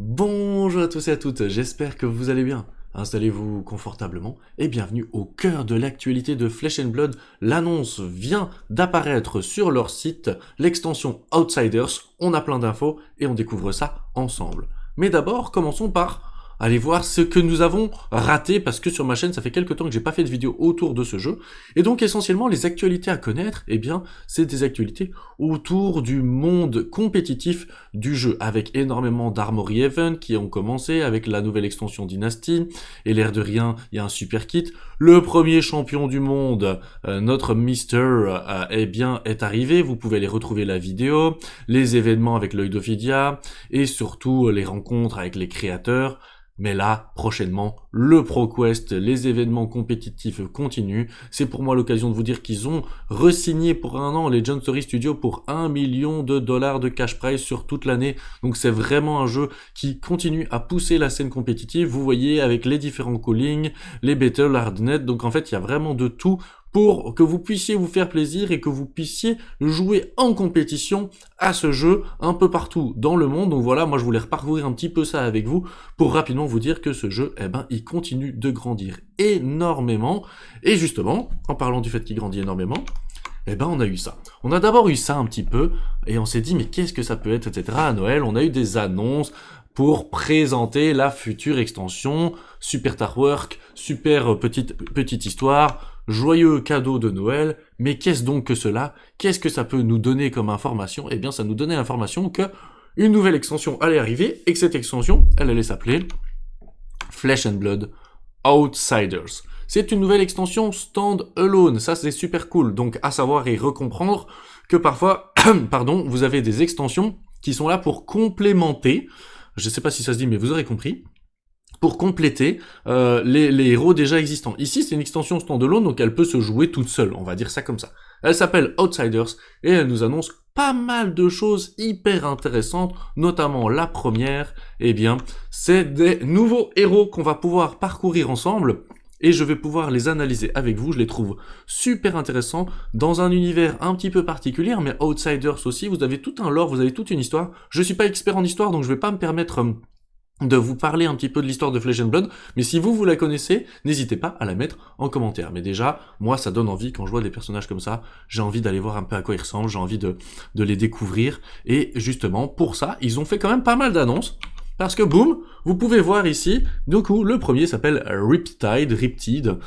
Bonjour à tous et à toutes, j'espère que vous allez bien. Installez-vous confortablement et bienvenue au cœur de l'actualité de Flesh and Blood. L'annonce vient d'apparaître sur leur site, l'extension Outsiders. On a plein d'infos et on découvre ça ensemble. Mais d'abord, commençons par aller voir ce que nous avons raté, parce que sur ma chaîne, ça fait quelques temps que j'ai pas fait de vidéo autour de ce jeu. Et donc, essentiellement, les actualités à connaître, eh bien, c'est des actualités autour du monde compétitif du jeu, avec énormément d'Armory Event qui ont commencé, avec la nouvelle extension Dynasty, et l'air de rien, il y a un super kit. Le premier champion du monde, notre Mister, eh bien, est arrivé, vous pouvez aller retrouver la vidéo, les événements avec l'œil d'Ophidia, et surtout les rencontres avec les créateurs. Mais là, prochainement, le ProQuest, les événements compétitifs continuent. C'est pour moi l'occasion de vous dire qu'ils ont re-signé pour un an les John Story Studios pour $1 million de cash prize sur toute l'année. Donc c'est vraiment un jeu qui continue à pousser la scène compétitive. Vous voyez, avec les différents callings, les Battle Hardnet. Donc en fait, il y a vraiment de tout pour que vous puissiez vous faire plaisir et que vous puissiez jouer en compétition à ce jeu un peu partout dans le monde. Donc voilà, moi je voulais reparcourir un petit peu ça avec vous pour rapidement vous dire que ce jeu, il continue de grandir énormément. Et justement, en parlant du fait qu'il grandit énormément, on a eu ça. On a d'abord eu ça un petit peu, et on s'est dit, mais qu'est-ce que ça peut être, etc. À Noël, on a eu des annonces pour présenter la future extension, super artwork, super petite histoire, joyeux cadeau de Noël. Mais qu'est-ce donc que cela? Qu'est-ce que ça peut nous donner comme information? Eh bien, ça nous donnait l'information que une nouvelle extension allait arriver, et que cette extension, elle allait s'appeler Flesh and Blood Outsiders. C'est une nouvelle extension stand-alone, ça c'est super cool. Donc à savoir et recomprendre que parfois, pardon, vous avez des extensions qui sont là pour complémenter, je sais pas si ça se dit mais vous aurez compris, pour compléter les héros déjà existants. Ici c'est une extension stand-alone, donc elle peut se jouer toute seule, on va dire ça comme ça. Elle s'appelle Outsiders et elle nous annonce pas mal de choses hyper intéressantes, notamment la première, c'est des nouveaux héros qu'on va pouvoir parcourir ensemble, et je vais pouvoir les analyser avec vous. Je les trouve super intéressants, dans un univers un petit peu particulier, mais Outsiders aussi, vous avez tout un lore, vous avez toute une histoire. Je suis pas expert en histoire, donc je vais pas me permettre de vous parler un petit peu de l'histoire de Flesh and Blood, mais si vous la connaissez, n'hésitez pas à la mettre en commentaire. Mais déjà, moi, ça donne envie, quand je vois des personnages comme ça, j'ai envie d'aller voir un peu à quoi ils ressemblent, j'ai envie de les découvrir, et justement, pour ça, ils ont fait quand même pas mal d'annonces, parce que boum, vous pouvez voir ici, du coup, le premier s'appelle Riptide,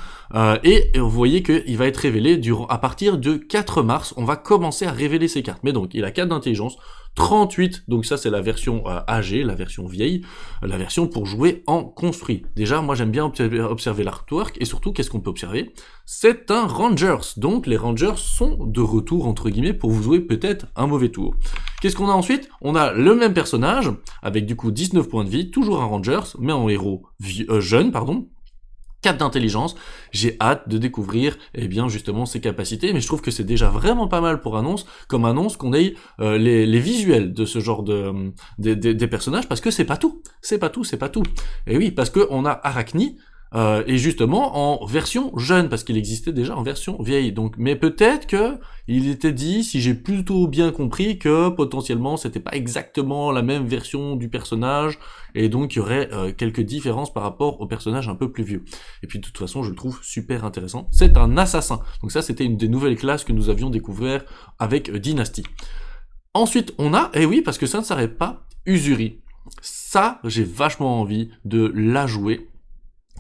et vous voyez qu'il va être révélé à partir de 4 mars, on va commencer à révéler ses cartes. Mais donc, il a 4 d'intelligence, 38, donc ça c'est la version âgée, la version vieille, la version pour jouer en construit. Déjà, moi j'aime bien observer l'artwork, et surtout, qu'est-ce qu'on peut observer? C'est un Rangers, donc les Rangers sont de retour, entre guillemets, pour vous jouer peut-être un mauvais tour. Qu'est-ce qu'on a ensuite? On a le même personnage, avec du coup 19 points de vie, toujours un Rangers, mais en héros jeune, 4 d'intelligence. J'ai hâte de découvrir, justement, ses capacités, mais je trouve que c'est déjà vraiment pas mal pour annonce qu'on ait les visuels de ce genre des personnages, parce que c'est pas tout. Et oui, parce que on a Arachne, et justement en version jeune, parce qu'il existait déjà en version vieille. Donc, mais peut-être que il était dit, si j'ai plutôt bien compris, que potentiellement c'était pas exactement la même version du personnage, et donc il y aurait quelques différences par rapport au personnage un peu plus vieux. Et puis de toute façon, je le trouve super intéressant. C'est un assassin. Donc ça, c'était une des nouvelles classes que nous avions découvert avec Dynasty. Ensuite, on a, parce que ça ne s'arrête pas, Usuri. Ça, j'ai vachement envie de la jouer.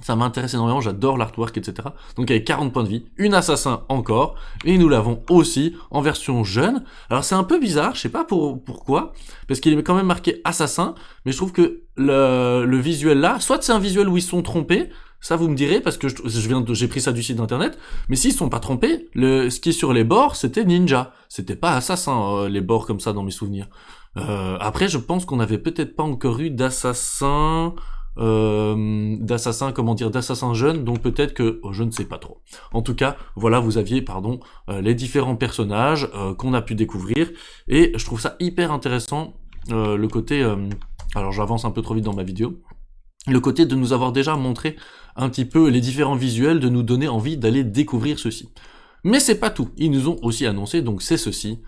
Ça m'intéresse énormément, j'adore l'artwork, etc. Donc avec 40 points de vie, une assassin encore, et nous l'avons aussi en version jeune. Alors c'est un peu bizarre, je sais pas pourquoi, parce qu'il est quand même marqué assassin, mais je trouve que le visuel là, soit c'est un visuel où ils se sont trompés, ça vous me direz, parce que j'ai pris ça du site internet, mais s'ils se sont pas trompés, ce qui est sur les bords, c'était ninja, c'était pas assassin, les bords comme ça dans mes souvenirs. Après, je pense qu'on avait peut-être pas encore eu d'assassin d'assassin jeune, donc peut-être que je ne sais pas trop. En tout cas, voilà, vous aviez les différents personnages qu'on a pu découvrir, et je trouve ça hyper intéressant, le côté alors j'avance un peu trop vite dans ma vidéo, le côté de nous avoir déjà montré un petit peu les différents visuels, de nous donner envie d'aller découvrir ceci. Mais c'est pas tout, ils nous ont aussi annoncé, donc c'est ceci,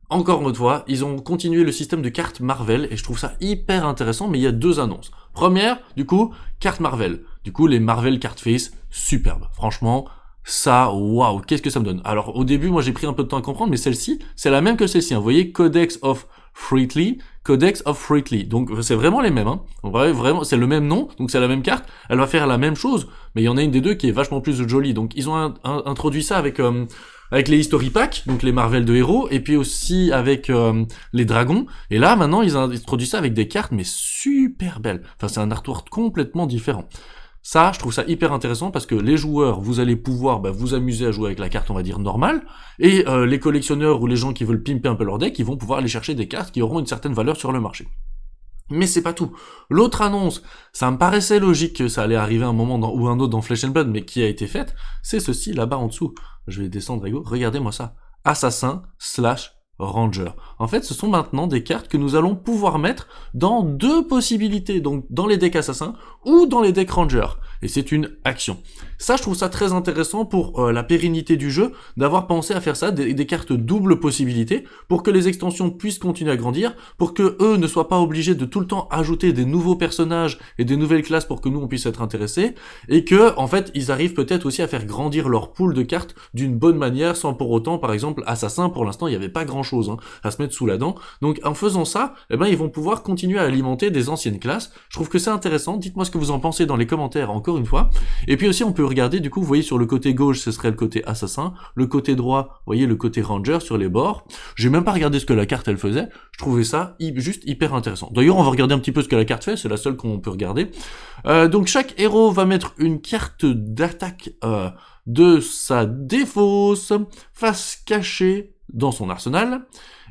encore une fois, ils ont continué le système de cartes Marvel et je trouve ça hyper intéressant, mais il y a 2 annonces. Première, du coup, carte Marvel. Du coup, les Marvel Card Face, superbe. Franchement, ça, waouh, qu'est-ce que ça me donne. Alors, au début, moi, j'ai pris un peu de temps à comprendre, mais celle-ci, c'est la même que celle-ci. Hein. Vous voyez, Codex of Freetly. Donc, c'est vraiment les mêmes. Hein. Donc, vraiment, c'est le même nom, donc c'est la même carte. Elle va faire la même chose, mais il y en a une des deux qui est vachement plus jolie. Donc, ils ont introduit ça avec les History Packs, donc les Marvel de héros, et puis aussi avec les dragons. Et là, maintenant, ils ont introduit ça avec des cartes, mais super belles. Enfin, c'est un artwork complètement différent. Ça, je trouve ça hyper intéressant parce que les joueurs, vous allez pouvoir vous amuser à jouer avec la carte, on va dire, normale, et les collectionneurs ou les gens qui veulent pimper un peu leur deck, ils vont pouvoir aller chercher des cartes qui auront une certaine valeur sur le marché. Mais c'est pas tout. L'autre annonce, ça me paraissait logique que ça allait arriver un moment ou un autre dans Flesh and Blood, mais qui a été faite, c'est ceci là-bas en dessous. Je vais descendre, Ego. Regardez-moi ça. Assassin / Ranger. En fait, ce sont maintenant des cartes que nous allons pouvoir mettre dans 2 possibilités, donc dans les decks assassins ou dans les decks Ranger. Et c'est une action. Ça, je trouve ça très intéressant pour la pérennité du jeu, d'avoir pensé à faire ça, des cartes double possibilités, pour que les extensions puissent continuer à grandir, pour que eux ne soient pas obligés de tout le temps ajouter des nouveaux personnages et des nouvelles classes pour que nous on puisse être intéressés, et que, en fait, ils arrivent peut-être aussi à faire grandir leur pool de cartes d'une bonne manière, sans pour autant, par exemple, Assassin, pour l'instant, il n'y avait pas grand-chose à se mettre sous la dent. Donc, en faisant ça, ils vont pouvoir continuer à alimenter des anciennes classes. Je trouve que c'est intéressant. Dites-moi ce que vous en pensez dans les commentaires, encore une fois. Et puis aussi, on peut regarder, du coup, vous voyez, sur le côté gauche, ce serait le côté assassin, le côté droit, vous voyez, le côté ranger sur les bords. J'ai même pas regardé ce que la carte, elle faisait. Je trouvais ça juste hyper intéressant. D'ailleurs, on va regarder un petit peu ce que la carte fait, c'est la seule qu'on peut regarder. Donc, chaque héros va mettre une carte d'attaque de sa défausse, face cachée dans son arsenal,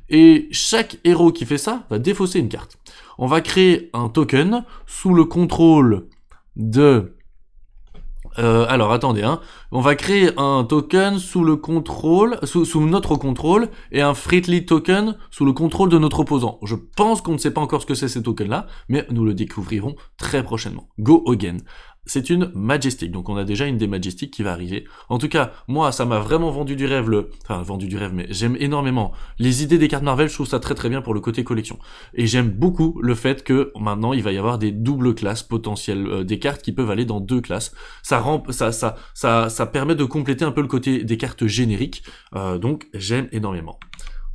et chaque héros qui fait ça va défausser une carte. On va créer un token sous le contrôle de... alors attendez, on va créer un token sous le contrôle, sous notre contrôle, et un Freetly token sous le contrôle de notre opposant. Je pense qu'on ne sait pas encore ce que c'est ces tokens-là, mais nous le découvrirons très prochainement. Go again. C'est une Majestic, donc on a déjà une des Majestic qui va arriver. En tout cas, moi, ça m'a vraiment vendu du rêve, mais j'aime énormément les idées des cartes Marvel, je trouve ça très très bien pour le côté collection. Et j'aime beaucoup le fait que maintenant, il va y avoir des doubles classes potentielles, des cartes qui peuvent aller dans 2 classes. Ça permet de compléter un peu le côté des cartes génériques, donc j'aime énormément.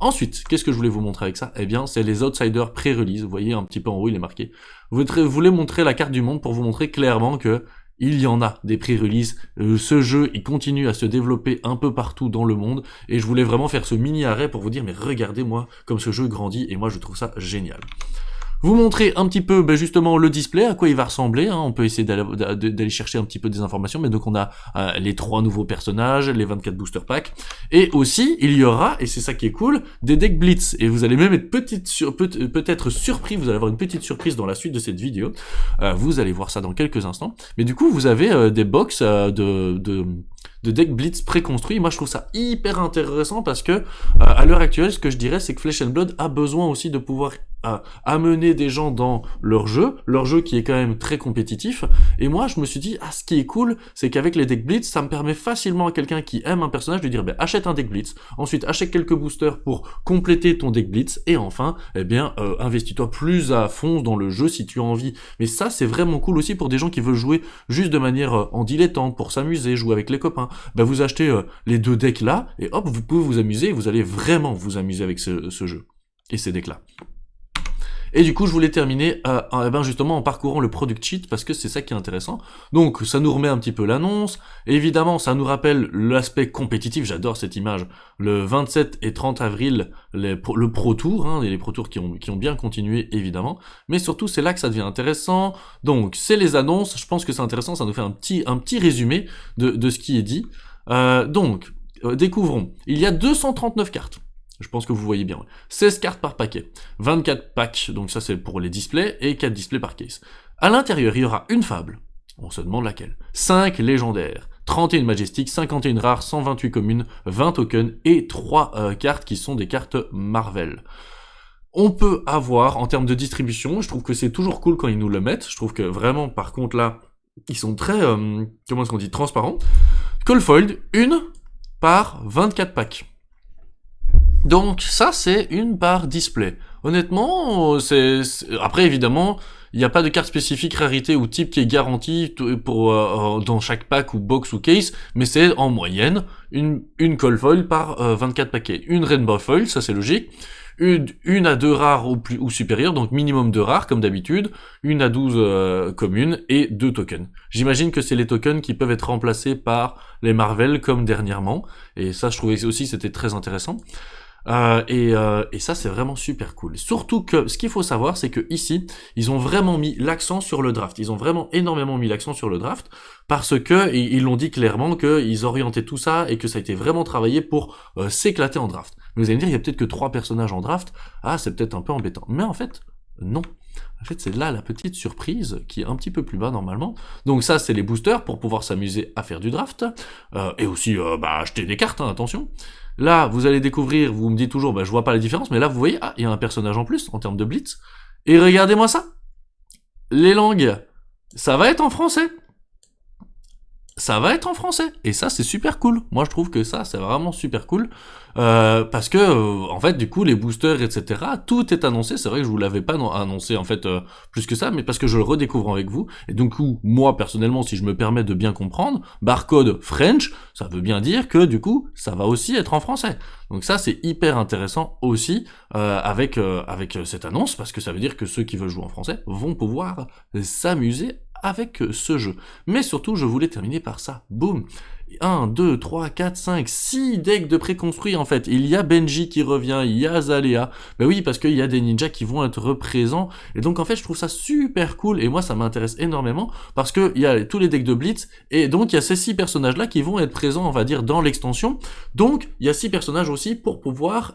Ensuite, qu'est-ce que je voulais vous montrer avec ça? Eh bien, c'est les Outsiders pré-release. Vous voyez un petit peu en haut, il est marqué. Vous voulez montrer la carte du monde pour vous montrer clairement que il y en a des pré-release. Ce jeu, il continue à se développer un peu partout dans le monde. Et je voulais vraiment faire ce mini arrêt pour vous dire, mais regardez-moi comme ce jeu grandit. Et moi, je trouve ça génial. Vous montrer un petit peu justement le display, à quoi il va ressembler, on peut essayer d'aller chercher un petit peu des informations, mais donc on a les 3 nouveaux personnages, les 24 booster packs, et aussi il y aura, et c'est ça qui est cool, des decks blitz, et vous allez même être peut-être surpris, vous allez avoir une petite surprise dans la suite de cette vidéo, vous allez voir ça dans quelques instants, mais du coup vous avez des box de deck blitz préconstruits. Moi je trouve ça hyper intéressant parce que à l'heure actuelle, ce que je dirais, c'est que Flesh and Blood a besoin aussi de pouvoir amener des gens dans leur jeu qui est quand même très compétitif, et moi je me suis dit, ce qui est cool, c'est qu'avec les decks blitz, ça me permet facilement à quelqu'un qui aime un personnage de dire, achète un deck blitz, ensuite achète quelques boosters pour compléter ton deck blitz, et enfin, investis-toi plus à fond dans le jeu si tu as envie. Mais ça c'est vraiment cool aussi pour des gens qui veulent jouer juste de manière en dilettante, pour s'amuser, jouer avec les copains. Vous achetez les 2 decks là, et hop, vous pouvez vous amuser, et vous allez vraiment vous amuser avec ce jeu, et ces decks là. Et du coup, je voulais terminer justement en parcourant le product sheet, parce que c'est ça qui est intéressant. Donc, ça nous remet un petit peu l'annonce. Évidemment, ça nous rappelle l'aspect compétitif. J'adore cette image. Le 27 et 30 avril, le Pro Tour, et les Pro Tours qui ont bien continué, évidemment. Mais surtout, c'est là que ça devient intéressant. Donc, c'est les annonces. Je pense que c'est intéressant. Ça nous fait un petit résumé de ce qui est dit. Découvrons. Il y a 239 cartes. Je pense que vous voyez bien. 16 cartes par paquet. 24 packs, donc ça c'est pour les displays, et 4 displays par case. À l'intérieur, il y aura une fable. On se demande laquelle. 5 légendaires. 31 Majestic, 51 rares, 128 communes, 20 tokens, et 3 cartes qui sont des cartes Marvel. On peut avoir, en termes de distribution, je trouve que c'est toujours cool quand ils nous le mettent. Je trouve que vraiment, par contre là, ils sont très, transparents. Call Foiled, 1 par 24 packs. Donc ça c'est une barre display. Honnêtement, après évidemment, il n'y a pas de carte spécifique rarité ou type qui est garantie pour dans chaque pack ou box ou case, mais c'est en moyenne une cold foil par 24 paquets. Une rainbow foil, ça c'est logique. Une à 2 rares ou supérieures, donc minimum 2 rares comme d'habitude, une à 12 communes et 2 tokens. J'imagine que c'est les tokens qui peuvent être remplacés par les Marvel comme dernièrement, et ça je trouvais aussi c'était très intéressant. Et ça c'est vraiment super cool. Surtout que ce qu'il faut savoir c'est que ici ils ont vraiment mis l'accent sur le draft. Ils ont vraiment énormément mis l'accent sur le draft parce que ils l'ont dit clairement qu'ils orientaient tout ça et que ça a été vraiment travaillé pour s'éclater en draft. Mais vous allez me dire il y a peut-être que 3 personnages en draft. Ah c'est peut-être un peu embêtant. Mais en fait non. En fait c'est là la petite surprise qui est un petit peu plus bas normalement. Donc ça c'est les boosters pour pouvoir s'amuser à faire du draft et aussi acheter des cartes, hein, attention. Là, vous allez découvrir, vous me dites toujours, je vois pas la différence, mais là, vous voyez, il y a un personnage en plus, en termes de blitz. Et regardez-moi ça. Les langues, ça va être en français. Ça va être en français. Et ça, c'est super cool. Moi, je trouve que ça, c'est vraiment super cool. Parce que, en fait, du coup, les boosters, etc., tout est annoncé. C'est vrai que je vous l'avais pas annoncé, en fait, plus que ça, mais parce que je le redécouvre avec vous. Et donc, moi, personnellement, si je me permets de bien comprendre, barcode French, ça veut bien dire que, du coup, ça va aussi être en français. Donc ça, c'est hyper intéressant aussi avec cette annonce, parce que ça veut dire que ceux qui veulent jouer en français vont pouvoir s'amuser avec ce jeu. Mais surtout, je voulais terminer par ça. Boum. 1, 2, 3, 4, 5, 6 decks de préconstruits en fait. Il y a Benji qui revient, il y a Azalea. Ben oui, parce qu'il y a des ninjas qui vont être présents. Et donc en fait, je trouve ça super cool. Et moi, ça m'intéresse énormément parce qu'il y a tous les decks de Blitz. Et donc, il y a ces 6 personnages-là qui vont être présents, on va dire, dans l'extension. Donc, il y a 6 personnages aussi pour pouvoir,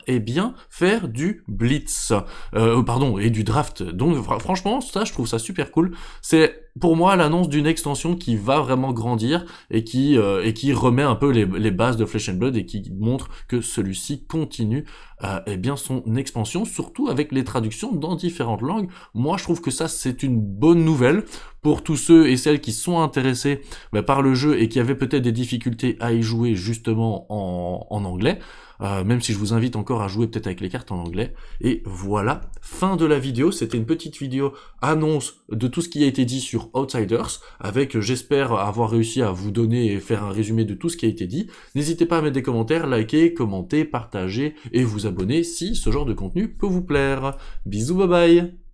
faire du Blitz. Et du draft. Donc, franchement, ça, je trouve ça super cool. C'est pour moi l'annonce d'une extension qui va vraiment grandir et qui remet un peu les bases de Flesh and Blood et qui montre que celui-ci continue son expansion, surtout avec les traductions dans différentes langues. Moi je trouve que ça c'est une bonne nouvelle pour tous ceux et celles qui sont intéressés par le jeu et qui avaient peut-être des difficultés à y jouer justement en anglais. Même si je vous invite encore à jouer peut-être avec les cartes en anglais. Et voilà, fin de la vidéo. C'était une petite vidéo annonce de tout ce qui a été dit sur Outsiders, avec, j'espère, avoir réussi à vous donner et faire un résumé de tout ce qui a été dit. N'hésitez pas à mettre des commentaires, liker, commenter, partager et vous abonner si ce genre de contenu peut vous plaire. Bisous, bye bye!